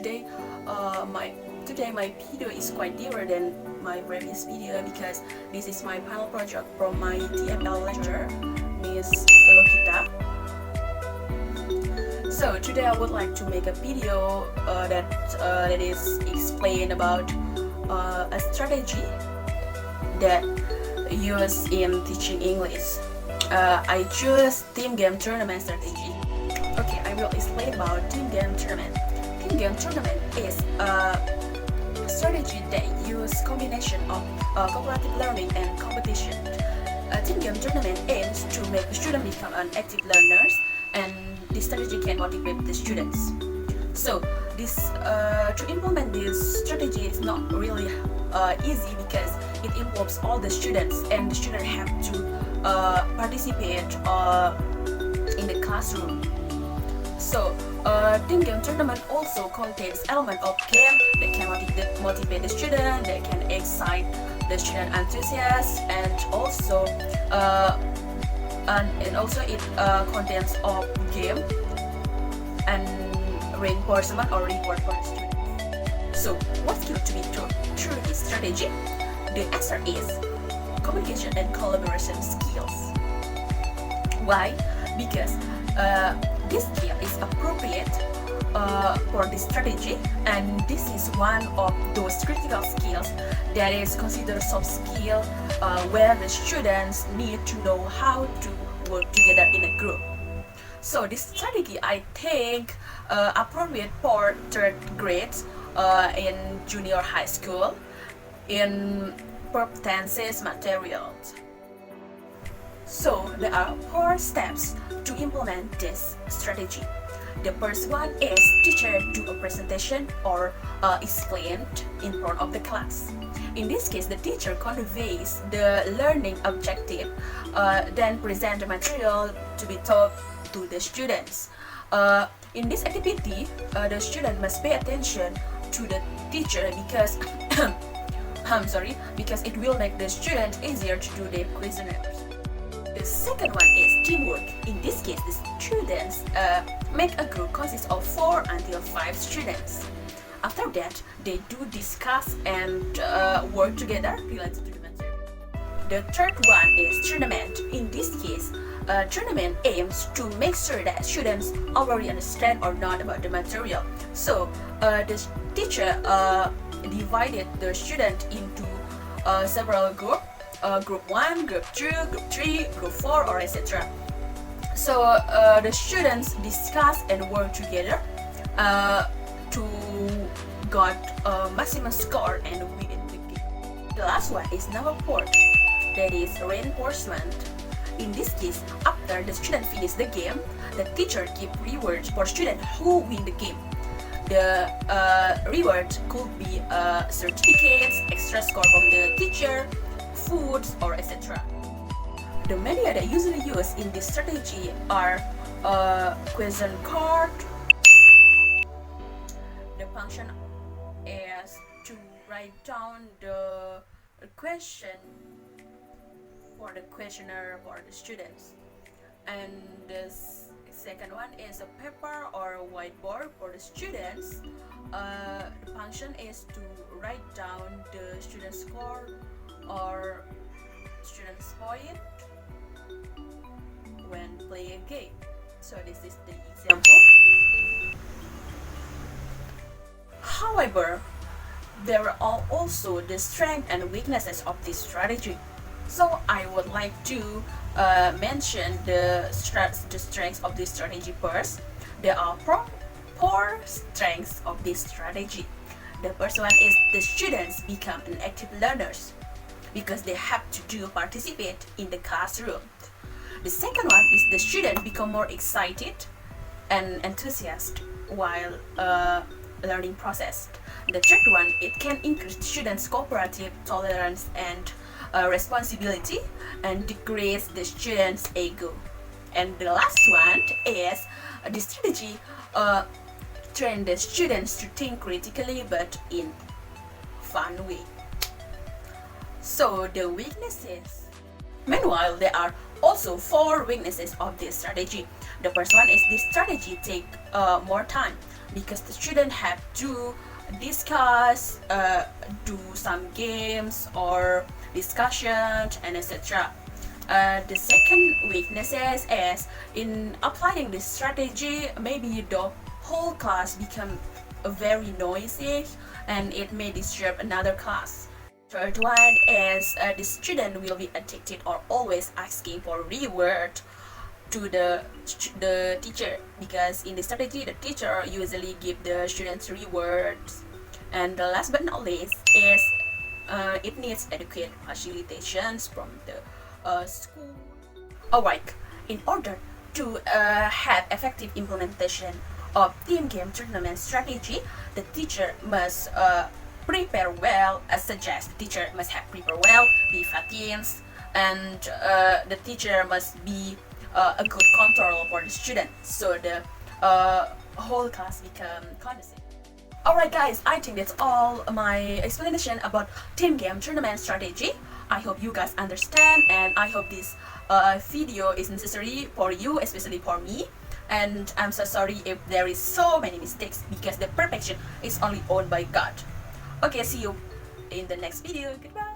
today my video is quite different than my previous video because this is my final project from my TEFL lecturer, Miss Lokita. So today I would like to make a video that is explain about a strategy that used in teaching English. I choose team game tournament strategy. Okay, I will explain about team game tournament. Team game tournament is a strategy that uses combination of cooperative learning and competition. A team game tournament aims to make the student become an active learners, and this strategy can motivate the students. So this to implement this strategy is not really easy because it involves all the students, and the students have to participate in the classroom. So team game tournament also contains element of game that can motivate the student, that can excite the student enthusiasm, and also it contains of game and reinforcement or reward for the student. So what skill to be taught through this strategy? The answer is communication and collaboration skills. Why? Because this skill is appropriate for this strategy, and this is one of those critical skills that is considered soft skill, where the students need to know how to work together in a group. So this strategy, I think, appropriate for third grade in junior high school in verb tenses materials. So there are 4 steps to implement this strategy. The first one is teacher do a presentation or explain in front of the class. In this case, the teacher conveys the learning objective, then present the material to be taught to the students. In this activity, the student must pay attention to the teacher because because it will make the student easier to do their questionnaires. The second one is teamwork. In this case, the students make a group consist of 4 until 5 students. After that, they do discuss and work together related to the material. The third one is tournament. In this case, tournament aims to make sure that students already understand or not about the material. So the teacher divided the student into several groups. Group 1, Group 2, Group 3, Group 4, or etc. So the students discuss and work together to get a maximum score and win the game. The last one is number 4, that is reinforcement. In this case, after the student finish the game, the teacher give rewards for students who win the game. The reward could be certificates, extra score from the teacher, foods, or etc. The media that usually used in this strategy are question card. The function is to write down the question for the questionnaire for the students, and the second one is a paper or a whiteboard for the students. The function is to write down the student's score or student's point when playing a game. So this is the example. However, there are also the strengths and weaknesses of this strategy. So I would like to mention the strengths of this strategy first. There are 4 strengths of this strategy. The first one is the students become an active learners because they have to participate in the classroom. The second one is the student become more excited and enthusiastic while learning process. The third one, it can increase students' cooperative tolerance and responsibility and decrease the students' ego. And the last one is the strategy train the students to think critically but in fun way. So the weaknesses. Meanwhile, there are also 4 weaknesses of this strategy. The first one is this strategy take more time. because the student have to discuss, do some games or discussion, and etc. The second weaknesses is in applying this strategy, maybe the whole class become very noisy and it may disturb another class. Third one is the student will be addicted or always asking for reward to the teacher, because in the strategy the teacher usually give the students rewards. And the last but not least is it needs adequate facilitations from the school. Alright, in order to have effective implementation of team game tournament strategy, the teacher must prepare well. As suggest, the teacher must have prepare well, be fatigued, and the teacher must be a good control for the student, so the whole class become conducive. Alright guys, I think that's all my explanation about team game tournament strategy. I hope you guys understand, and I hope this video is necessary for you, especially for me. And I'm so sorry if there is so many mistakes, because the perfection is only owned by God. Okay, see you in the next video. Goodbye.